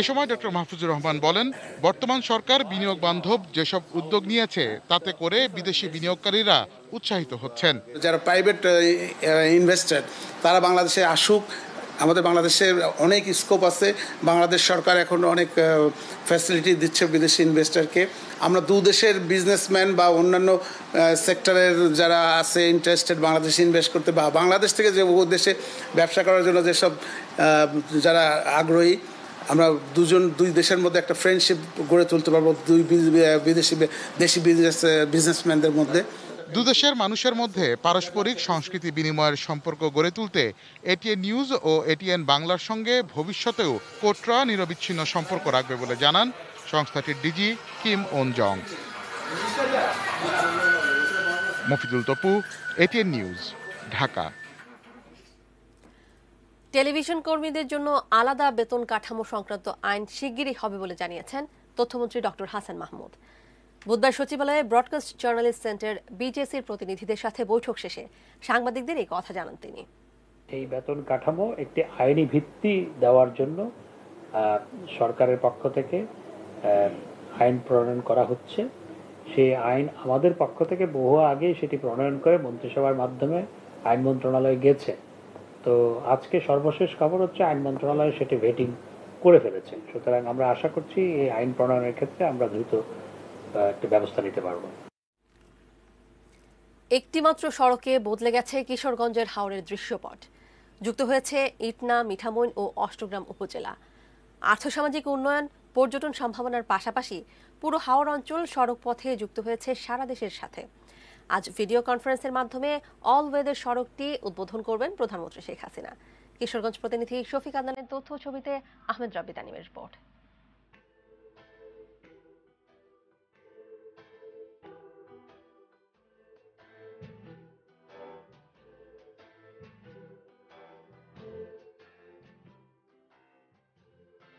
এ সময় doctor Mahfuzur Rahman বলেন, বর্তমান সরকার বিনিয়োগ বান্ধব যেসব উদ্যোগ নিয়েছে তাতে করে বিদেশি বিনিয়োগকারীরা উৎসাহিত হচ্ছেন। যারা প্রাইভেট ইনভেস্টর তারা বাংলাদেশে আসুক, আমাদের বাংলাদেশে অনেক স্কোপ আছে, বাংলাদেশ সরকার এখন অনেক ফ্যাসিলিটি দিচ্ছে বিদেশি ইনভেস্টরকে। আমরা দু দেশের বিজনেসম্যান বা অন্যান্য সেক্টরের যারা আছে ইন্টারেস্টেড বাংলাদেশে ইনভেস্ট করতে বা বাংলাদেশ থেকে যে দেশে ব্যবসা করার জন্য যেসব যারা আগ্রহী, আমরা দুই দেশের মধ্যে একটা ফ্রেন্ডশিপ গড়ে তুলতে পারবো দেশি বিজনেসম্যানদের মধ্যে। দুদেশের মানুষের মধ্যে পারস্পরিক সংস্কৃতি বিনিময়ের সম্পর্ক গড়ে তুলতে এটিএন নিউজ ও এটিএন বাংলার সঙ্গে ভবিষ্যতেও কোটরা নিরবিচ্ছিন্ন সম্পর্ক রাখবে বলে জানান সংস্থাটির DG Kim Won Jong. Mofidul Tapu, ATN news, Dhaka. Television কর্মীদের জন্য আলাদা বেতন কাঠামো সংক্রান্ত আইন শিগগিরই হবে বলে জানিয়েছেন তথ্যমন্ত্রী ডক্টর হাসান মাহমুদ। বুধবার সচিবালয়ে ব্রডকাস্ট জার্নালিস্ট সেন্টার বিজেসির প্রতিনিধিদের সাথে বৈঠক শেষে সাংবাদিকদের এই কথা জানান তিনি। এই বেতন কাঠামো একটি আইনি ভিত্তি দেওয়ার জন্য সরকারের পক্ষ থেকে আইন প্রণয়ন করা হচ্ছে। সেই আইন আমাদের পক্ষ থেকে বহু আগে সেটি প্রণয়ন করে মন্ত্রিসভার মাধ্যমে আইন মন্ত্রণালয়ে গেছে। তো আজকে সর্বশেষ খবর হচ্ছে আইন মন্ত্রণালয় সেটি ভেটিং করে ফেলেছে। সুতরাং আমরা আশা করছি এই আইন প্রণয়নের ক্ষেত্রে আমরা দ্রুত একটা ব্যবস্থা নিতে পারব। একটিমাত্র সড়কে বদলে গেছে কিশোরগঞ্জের হাওরের দৃশ্যপট। যুক্ত হয়েছে ইটনা, মিঠামইন ও অষ্টগ্রাম উপজেলা। আর্থসামাজিক উন্নয়ন, পর্যটন সম্ভাবনার পাশাপাশি পুরো হাওর অঞ্চল সড়ক পথে যুক্ত হয়েছে সারা দেশের সাথে। আজ ভিডিও কনফারেন্সের মাধ্যমে অল ওয়েদের সড়কটি উদ্বোধন করবেন প্রধানমন্ত্রী শেখ হাসিনা। কিশোরগঞ্জ প্রতিনিধি শফিক আদনানের তথ্য, ছবিতে আহমেদ রাব্বি তানিমের রিপোর্ট।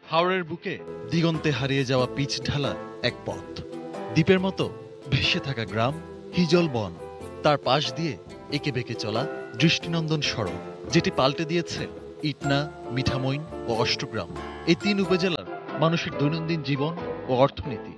হাওরের বুকে দিগন্তে হারিয়ে যাওয়া পিচ ঢালা এক পথ, দ্বীপের মতো ভেসে থাকা গ্রাম, হিজল বন, তার পাশ দিয়ে একে বেঁকে চলা দৃষ্টিনন্দন সড়ক, যেটি পাল্টে দিয়েছে ইটনা, মিঠামইন ও অষ্টগ্রাম, এই 3 উপজেলার মানুষের দৈনন্দিন জীবন ও অর্থনীতি।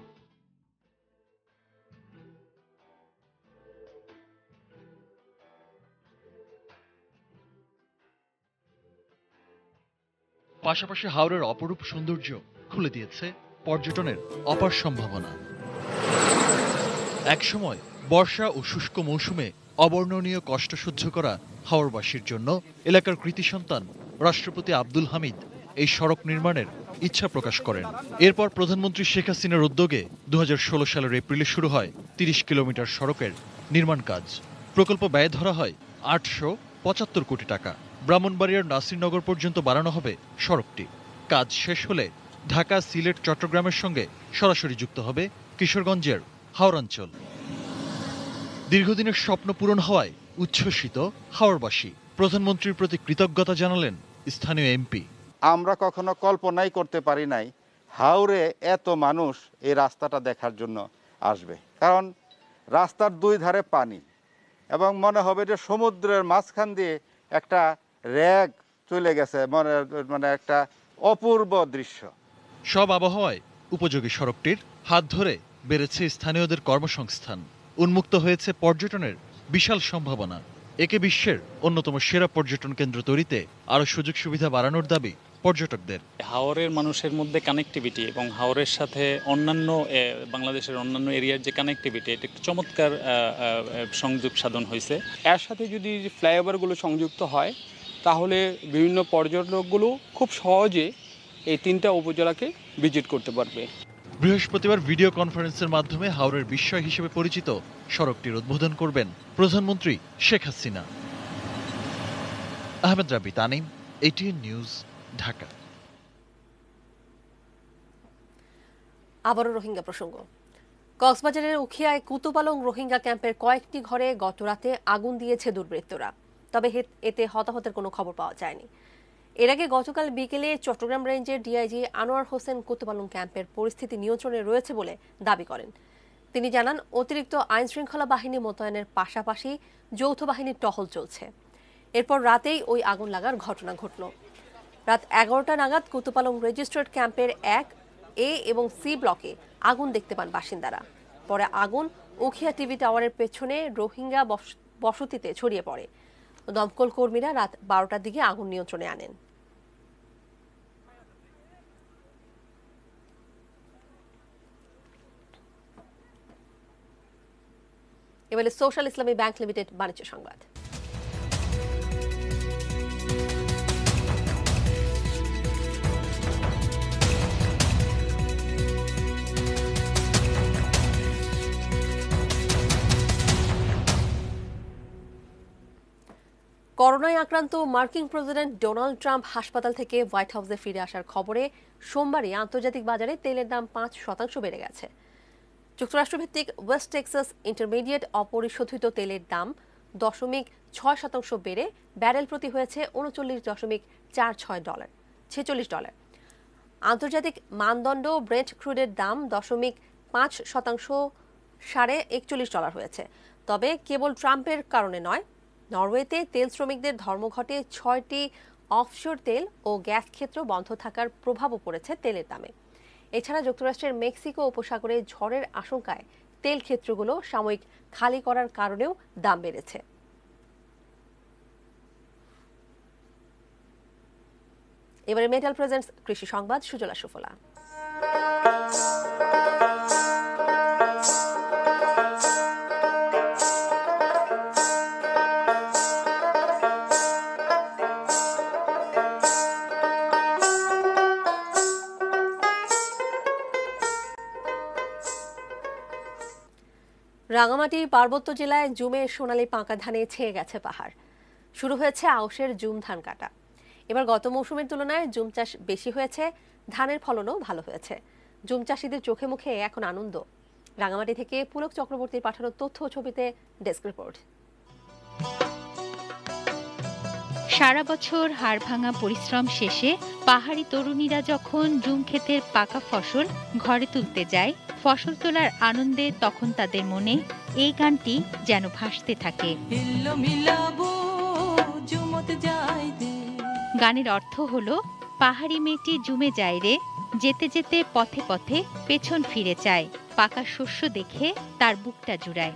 পাশাপাশি হাওরের অপরূপ সৌন্দর্য খুলে দিয়েছে পর্যটনের অপার সম্ভাবনা। একসময় বর্ষা ও শুষ্ক মৌসুমে অবর্ণনীয় কষ্ট সহ্য করা হাওরবাসীর জন্য এলাকার কৃতি সন্তান রাষ্ট্রপতি আব্দুল হামিদ এই সড়ক নির্মাণের ইচ্ছা প্রকাশ করেন। এরপর প্রধানমন্ত্রী শেখ হাসিনার উদ্যোগে 2016 সালের এপ্রিলে শুরু হয় 30 কিলোমিটার সড়কের নির্মাণ কাজ। প্রকল্প ব্যয় ধরা হয় 875 কোটি টাকা। ব্রাহ্মণবাড়িয়ার নাসিরনগর পর্যন্ত বাড়ানো হবে সড়কটি। কাজ শেষ হলে ঢাকা, সিলেট, চট্টগ্রামের সঙ্গে সরাসরি যুক্ত হবে কিশোরগঞ্জের হাওরাঞ্চল। দীর্ঘদিনের স্বপ্ন পূরণ হওয়ায় উচ্ছ্বসিত হাওরবাসী। প্রধানমন্ত্রীর প্রতি কৃতজ্ঞতা জানালেন স্থানীয় এমপি। আমরা কখনো কল্পনাই করতে পারি নাই হাওরে এত মানুষ এই রাস্তাটা দেখার জন্য আসবে, কারণ রাস্তার 2 ধারে পানি এবং মনে হবে যে সমুদ্রের মাঝখান দিয়ে একটা রেগ চলে গেছে, মানে একটা অপূর্ব দৃশ্য। সব আবহাওয়ায় উপযোগী সড়কটির হাত ধরে বেড়েছে স্থানীয়দের কর্মসংস্থান, উন্মুক্ত হয়েছে পর্যটনের বিশাল সম্ভাবনা। একে বিশ্বের অন্যতম সেরা পর্যটন কেন্দ্র তৈরিতে আরো সুযোগ সুবিধা বাড়ানোর দাবি পর্যটকদের। হাওরের মানুষের মধ্যে কানেক্টিভিটি এবং হাওরের সাথে অন্যান্য বাংলাদেশের অন্যান্য এরিয়ার যে কানেক্টিভিটি, এটা একটু চমৎকার সংযোগ সাধন হয়েছে। এর সাথে যদি ফ্লাইওভারগুলো সংযুক্ত হয় তাহলে বিভিন্ন পর্যটকগুলো খুব সহজে এই 3টা উপজেলাকে ভিজিট করতে পারবে। বৃহস্পতিবার ভিডিও কনফারেন্সের মাধ্যমে হাওরের বিস্ময় হিসেবে পরিচিত সড়কটির উদ্বোধন করবেন প্রধানমন্ত্রী শেখ হাসিনা। আহমেদ রাব্বি তানিম, এটিএন নিউজ, ঢাকা। আবারও রোহিঙ্গা প্রসঙ্গ। কক্সবাজারের উখিয়ায় কুতুপালং রোহিঙ্গা ক্যাম্পের কয়েকটি ঘরে গতরাতে আগুন দিয়েছে দুর্বৃত্তরা, তবে এতে হতাহতের কোনো খবর পাওয়া যায়নি। এর আগে গতকাল বিকেলে চট্টগ্রাম রেঞ্জের ডিআইজি আনোয়ার হোসেন কুতুপালং ক্যাম্পের পরিস্থিতি নিয়ন্ত্রণে রয়েছে বলে দাবি করেন। তিনি জানান, অতিরিক্ত আইন শৃঙ্খলা বাহিনী মোতায়েনের পাশাপাশি যৌথ বাহিনীর টহল চলছে। এরপর রাতেই ওই আগুন লাগার ঘটনা ঘটল। রাত 11টা নাগাদ কুতুপালং রেজিস্টার্ড ক্যাম্পের 1A এবং C ব্লকে আগুন দেখতে পান বাসিন্দারা। পরে আগুন উখিয়া টিভি টাওয়ারের পেছনে রোহিঙ্গা বসতিতে ছড়িয়ে পড়ে। দমকল কর্মীরা রাত 12টার দিকে আগুন নিয়ন্ত্রণে আনেন। এবারে সোশ্যাল ইসলামী ব্যাংক লিমিটেড বাণিজ্য সংবাদ। করোনায় আক্রান্ত মার্কিন প্রেসিডেন্ট ডোনাল্ড ট্রাম্প হাসপাতাল থেকে হোয়াইট হাউসে ফিরে আসার খবরে সোমবারই আন্তর্জাতিক বাজারে তেলের দাম 5% বেড়ে গেছে। যুক্তরাষ্ট্রভিত্তিক ওয়েস্ট টেক্সাস ইন্টারমিডিয়েট অপরিশোধিত তেলের দাম 0.6% বেড়ে ব্যারেল প্রতি হয়েছে $39.46। আন্তর্জাতিক মানদণ্ড ব্রেন্ট ক্রুডের দাম 0.5% $41 হয়েছে। তবে কেবল ট্রাম্পের কারণে নয়, নরওয়েতে তেল শ্রমিকদের ধর্মঘটে 6টি অফশোর তেল ও গ্যাস ক্ষেত্র বন্ধ থাকার প্রভাবও পড়েছে তেলের দামে। এছাড়া যুক্তরাষ্ট্রের মেক্সিকো উপসাগরে ঝড়ের আশঙ্কায় তেল ক্ষেত্রগুলো সাময়িক খালি করার কারণেও দাম বেড়েছে। এবারে মেটাল প্রেজেন্টস কৃষি সংবাদ, সুজলা সুফলা। রাঙামাটি পার্বত্য জেলায় জুমে সোনালী পাকা ধানে ছেয়ে গেছে পাহাড়। শুরু হয়েছে আউশের জুম ধান কাটা। এবার গত মৌসুমের তুলনায় জুম চাষ বেশি হয়েছে, ধানের ফলনও ভালো হয়েছে। জুম চাষিদের চোখে মুখে এখন আনন্দ। রাঙামাটি থেকে পুলক চক্রবর্তীর পাঠানো তথ্য ও ছবিতে ডেস্ক রিপোর্ট। সারা বছর হাড়ভাঙা পরিশ্রম শেষে পাহাড়ি তরুণীরা যখন জুম ক্ষেতের পাকা ফসল ঘরে তুলতে যায়, ফসল তোলার আনন্দে তখন তাদের মনে এই গানটি যেন ভাসতে থাকে। গানের অর্থ হলো, পাহাড়ি মেয়েটি জুমে যায় রে, যেতে যেতে পথে পথে পেছন ফিরে চায়, পাকা শস্য দেখে তার বুকটা জুড়ায়।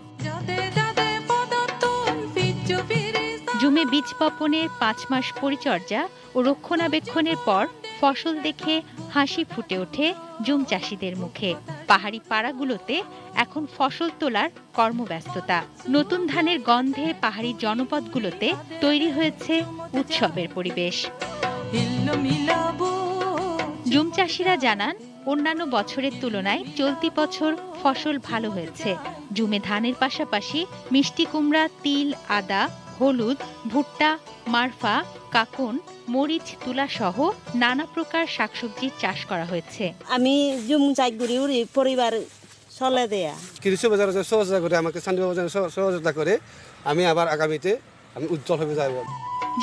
জুমে বীজ বপনের 5 মাস পরিচর্যা ও রক্ষণাবেক্ষণের পর ফসল দেখে হাসি ফুটে ওঠে জুম চাষিদের মুখে। পাহাড়ি পাড়াগুলোতে এখন ফসল তোলার কর্মব্যস্ততা। নতুন ধানের গন্ধে পাহাড়ি জনপদগুলোতে তৈরি হয়েছে উৎসবের পরিবেশ। জুম চাষিরা জানান, অন্যান্য বছরের তুলনায় চলতি বছর ফসল ভালো হয়েছে। জুমে ধানের পাশাপাশি মিষ্টি কুমড়া, তিল, আদা, হলুদ, ভুট্টা, মারফা, কাকন, মরিচ, তুলা সহ নানা প্রকার শাকসবজির চাষ করা হয়েছে। আমি জুম চাইগুড়ি পরিবার চলে দেয়া কৃষি বাজারে সহযোগিতা করে, আমাকে শান্তি বাজারে সহযোগিতা করে আমি আবার আগামীতে আমি উজ্জ্বল হয়ে যাব।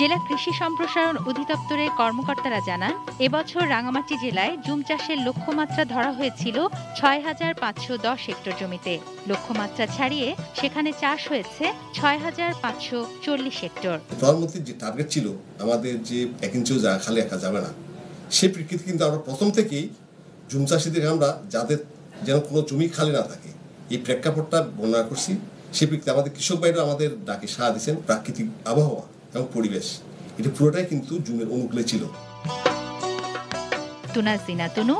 জেলা কৃষি সম্প্রসারণ অধিদপ্তরের কর্মকর্তারা জানান, এবছর রাঙামাটি জেলায় জুম চাষের লক্ষ্যমাত্রা ধরা হয়েছিল ৬৫১০ হেক্টর জমিতে। লক্ষ্যমাত্রা ছাড়িয়ে সেখানে চাষ হয়েছে ৬৫৪০ হেক্টর। প্রধানমন্ত্রীর যে টার্গেট ছিল আমাদের যে 1 ইঞ্চিও জায়গা খালি রাখা যাবে না, সেই প্রেক্ষিতে কিন্তু আমরা প্রথম থেকেই জুম চাষিদের আমরা যাদের যেন কোনো জমি খালি না থাকে এই প্রেক্ষাপটটা বর্ণনা করছি। সেই প্রেক্ষিতে আমাদের কৃষক ভাইরা আমাদের ডাকে সাড়া দিয়েছেন। প্রাকৃতিক আবহাওয়া এবং পরিবেশ এটা পুরোটাই কিন্তু জুমের অনুকূলে ছিল। Tunazina Tunu,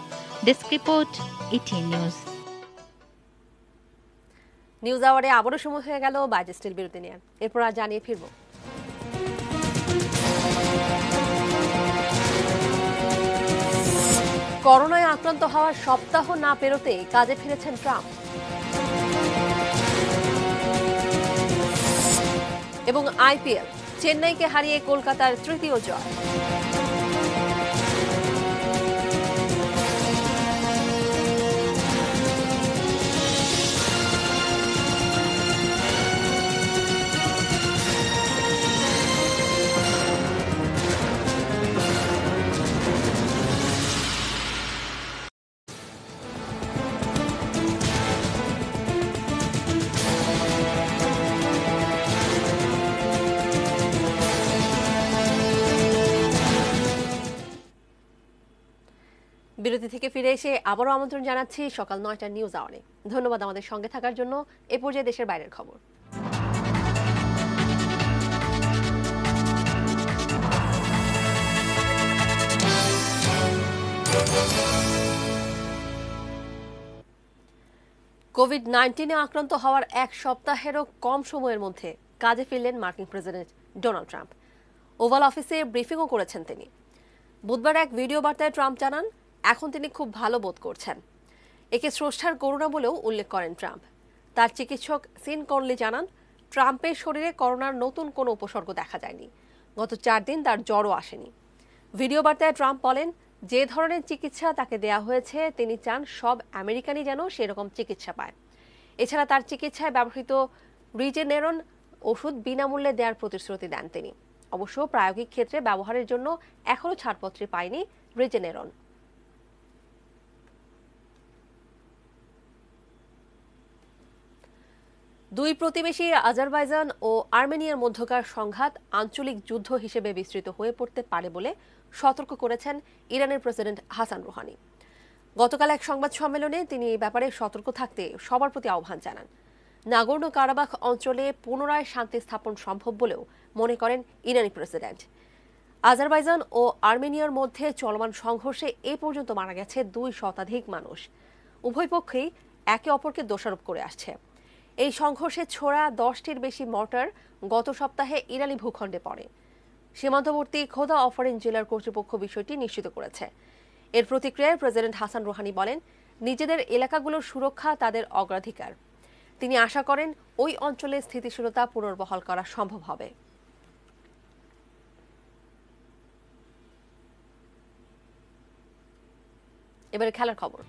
desk report, ETN news. News আওয়ারে আবারও সময় হয়ে গেল বাজে স্টিল বিরতি নিয়ে। এরপর আর জানিয়ে ফিরব। করোনায় আক্রান্ত হওয়ার সপ্তাহ না পেরোতে কাজে ফিরেছেন ট্রাম্প। এবং IPL, চেন্নাইকে হারিয়ে কলকাতার তৃতীয় জয়। বিরতি থেকে ফিরে এসে আবারও আমন্ত্রণ জানাচ্ছি সকাল ৯টার নিউজ আওয়ারে। ধন্যবাদ আমাদের সঙ্গে থাকার জন্য। এ পর্যায়ে দেশের বাইরের খবর। কোভিড-19 আক্রান্ত হওয়ার এক সপ্তাহেরও কম সময়ের মধ্যে কাজে ফিরলেন মার্কিন প্রেসিডেন্ট ডোনাল্ড ট্রাম্প। ওভাল অফিসে ব্রিফিংও করেছেন তিনি। বুধবার এক ভিডিও বার্তায় ট্রাম্প জানান এখন তিনি খুব ভালো বোধ করছেন। একে স্রষ্টার করুণা বলেও উল্লেখ করেন ট্রাম্প। তার চিকিৎসক সিন কনলি জানান ট্রাম্পের শরীরে করোনার নতুন কোনো উপসর্গ দেখা যায়নি। গত 4 দিন তার জ্বরও আসেনি। ভিডিও বার্তায় ট্রাম্প বলেন যে ধরনের চিকিৎসা তাকে দেয়া হয়েছে তিনি চান সব আমেরিকানই যেন সেরকম চিকিৎসা পায়। এছাড়া তার চিকিৎসায় ব্যবহৃত রিজেনেরন ওষুধ বিনামূল্যে দেওয়ার প্রতিশ্রুতি দেন তিনি। অবশ্য প্রায়োগিক ক্ষেত্রে ব্যবহারের জন্য এখনও ছাড়পত্র পায়নি রিজেনেরন। দুই প্রতিবেশী আজারবাইজান ও আর্মেনিয়ার মধ্যকার সংঘাত আঞ্চলিক যুদ্ধ হিসেবে বিস্তৃত হয়ে পড়তে পারে বলে সতর্ক করেছেন ইরানের প্রেসিডেন্ট হাসান রুহানি। গতকাল এক সংবাদ সম্মেলনে তিনি এই ব্যাপারে সতর্ক থাকতে সবার প্রতি আহ্বান জানান। নাগোর্নো কারাবাখ অঞ্চলে পুনরায় শান্তি স্থাপন সম্ভব বলেও মনে করেন ইরানি প্রেসিডেন্ট। আজারবাইজান ও আর্মেনিয়ার মধ্যে চলমান সংঘর্ষে এ পর্যন্ত মারা গেছে 2 শতাধিক মানুষ। উভয় পক্ষেই একে অপরকে দোষারোপ করে আসছে। এই সংঘর্ষে ছোড়া 10টির বেশি মর্টার গত সপ্তাহে ইরানি ভূখণ্ডে পড়ে। সীমান্তবর্তী খোদা অফরিন জেলার কর্তৃপক্ষ বিষয়টি নিশ্চিত করেছে। এর প্রতিক্রিয়ায় প্রেসিডেন্ট হাসান রুহানি বলেন নিজেদের এলাকাগুলোর সুরক্ষা তাদের অগ্রাধিকার। তিনি আশা করেন ওই অঞ্চলে স্থিতিশীলতা পুনর্বহাল করা সম্ভব হবে। এবারে খেলার খবর।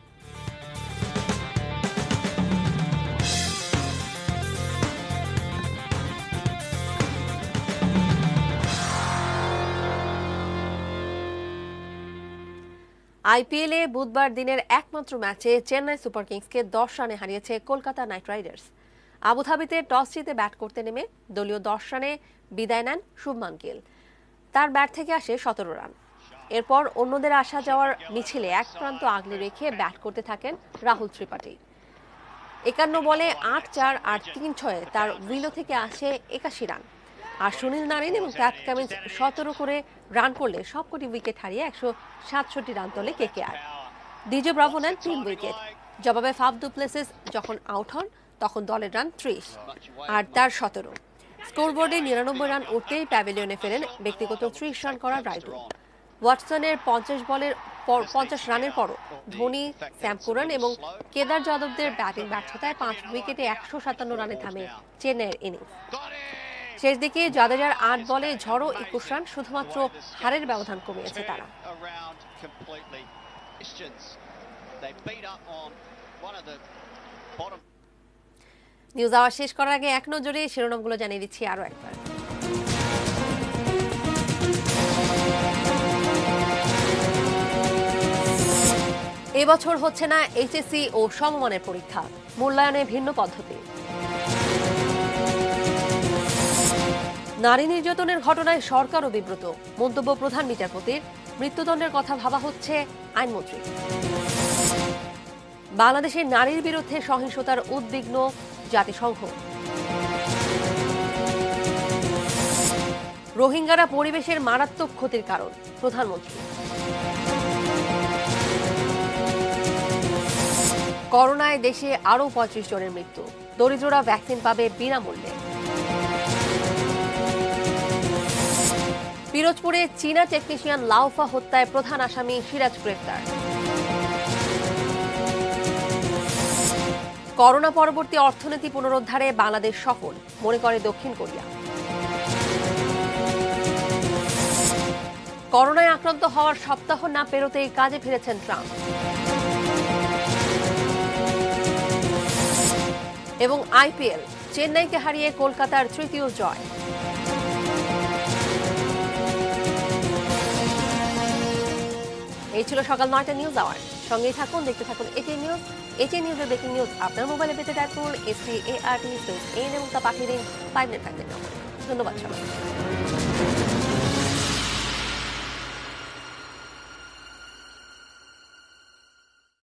আইপিএলে বুধবার দিনের একমাত্র ম্যাচে চেন্নাই সুপার কিংসকে 10 রানে হারিয়েছে কলকাতা নাইট রাইডার্স। আবুধাবিতে টস জিতে ব্যাট করতে নেমে দলীয় 10 রানে বিদায় নেন শুভমান গিল। তার ব্যাট থেকে আসে 17 রান। এরপর অন্যদের আসা যাওয়ার মিছিলে এক প্রান্ত আগলে রেখে ব্যাট করতে থাকেন রাহুল ত্রিপাঠী। 51 বলে 8-4 আর 3-6 তার উইলো থেকে আসে 81 রান। আর সুনীল নারিন এবং প্যাট কামিন্স 17 করে রান করলে সবকটি উইকেট হারিয়ে 167 রান তোলে কেকেআর। ডিজে ব্রাভো নেন 3 উইকেট। জবাবে ফাফ ডু প্লেসিস যখন আউট হন তখন দলের রান 30 আর তার 17। স্কোরবোর্ডে 99 রান উঠতেই প্যাভিলিয়নে ফেরেন ব্যক্তিগত 30 রান করা রাইডু। ওয়াটসনের 50 রানের পরও ধোনি, স্যাম কুরান এবং কেদার যাদবদের ব্যাটিং ব্যর্থতায় 5 উইকেটে 157 রানে থামে চেন্নাইয়ের ইনিংস। শেষ দিকে জাদেজার 8 বলে ঝড়ো 21 রান, শুধুমাত্র হারের ব্যবধান কমিয়েছে তারা। নিউজ আওয়ার শেষ করার আগে এক নজরে শিরোনামগুলো জানিয়ে দিচ্ছি আরো একবার। এবছর হচ্ছে না এইচএসসি ও সমমানের পরীক্ষা, মূল্যায়নে ভিন্ন পদ্ধতি। নারী নির্যাতনের ঘটনায় সরকারও বিব্রত, মন্তব্য প্রধান বিচারপতির। মৃত্যুদণ্ডের কথা ভাবা হচ্ছে আইনমন্ত্রী। বাংলাদেশের নারীর বিরুদ্ধে সহিংসতার উদ্বিগ্ন জাতিসংঘ। রোহিঙ্গারা পরিবেশের মারাত্মক ক্ষতির কারণ, প্রধানমন্ত্রী। করোনায় দেশে আরও 35 জনের মৃত্যু, দরিদ্ররা ভ্যাকসিন পাবে বিনামূল্যে। পিরোজপুরে চীনা টেকনিশিয়ান লাউফা হত্যায় প্রধান আসামি সিরাজ গ্রেফতার। করোনা পরবর্তী অর্থনীতি পুনরুদ্ধারে বাংলাদেশ সফল, মনে করে দক্ষিণ কোরিয়া। করোনায় আক্রান্ত হওয়ার সপ্তাহ না পেরোতেই কাজে ফিরেছেন ট্রাম্প। এবং আইপিএল, চেন্নাইকে হারিয়ে কলকাতার তৃতীয় জয়। এই ছিল সকাল 9টা নিউজ আওয়ার। সঙ্গেই থাকুন, দেখতে থাকুন এটিএন নিউজ। এটিএন নিউজের ব্রেকিং নিউজ আপনার মোবাইলে পেতে টাইপ করুন SCART এবং তা পাঠিয়ে দিন 5 মিনিট থাকবেন। ধন্যবাদ সবাই।